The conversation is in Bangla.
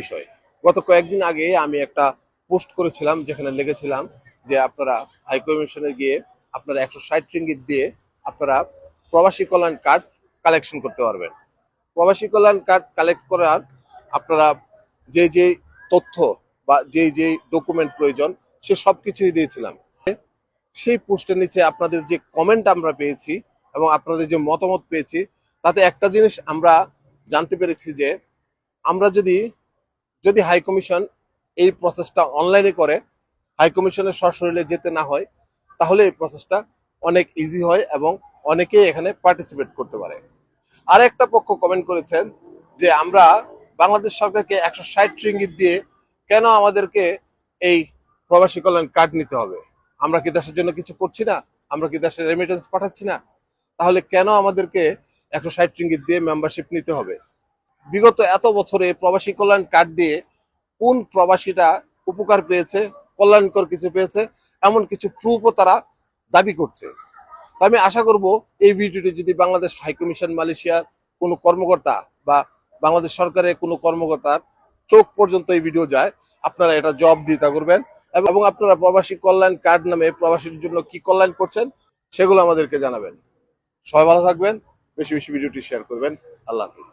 বিষয় গত কয়েকদিন আগে আমি একটা পোস্ট করেছিলাম, যেখানে লিখেছিলাম যে আপনারা হাই কমিশনে গিয়ে আপনারা 160 রিঙ্গিত দিয়ে আপনারা প্রবাসী কল্যাণ কার্ড কালেকশন করতে পারবেন। প্রবাসী কল্যাণ কার্ড কালেক্ট করার আপনারা যে যে তথ্য বা যে যে ডকুমেন্ট প্রয়োজন সে সব কিছুই দিয়েছিলাম। সেই পোস্টের নিচে আপনাদের যে কমেন্ট আমরা পেয়েছি এবং আপনাদের যে মতামত পেয়েছি, তাতে একটা জিনিস আমরা জানতে পেরেছি যে আমরা যদি যদি হাই কমিশন এই প্রসেসটা অনলাইনে করে, হাই কমিশনের সশরীরে যেতে না হয়, তাহলে এই প্রসেসটা অনেক ইজি হয় এবং অনেকেই এখানে পার্টিসিপেট করতে পারে। আর একটা পক্ষ কমেন্ট করেছেন যে আমরা বাংলাদেশ সরকারকে 160 রিঙ্গিত দিয়ে কেন আমাদেরকে এই প্রবাসী কল্যাণ কার্ড নিতে হবে? আমরা কি দেশের জন্য কিছু করছি না? আমরা কি দেশের রেমিটেন্স পাঠাচ্ছি না? তাহলে কেন আমাদেরকে 160 রিঙ্গিত দিয়ে মেম্বারশিপ নিতে হবে? বিগত এত বছরে প্রবাসী কল্যাণ কার্ড দিয়ে কোন প্রবাসীটা উপকার পেয়েছে, কল্যাণকর কিছু পেয়েছে, এমন কিছু প্রুফও তারা দাবি করছে। আমি আশা করব এই ভিডিওটি যদি বাংলাদেশ হাইকমিশন মালয়েশিয়ার কোনো কর্মকর্তা বা বাংলাদেশ সরকারের কোনো কর্মকর্তার চোখ পর্যন্ত এই ভিডিও যায়, আপনারা এটা জবাবদিহিতা করবেন এবং আপনারা প্রবাসী কল্যাণ কার্ড নামে প্রবাসীর জন্য কি কল্যাণ করছেন সেগুলো আমাদেরকে জানাবেন। সবাই ভালো থাকবেন, বেশি বেশি ভিডিওটি শেয়ার করবেন। আল্লাহ হাফিজ।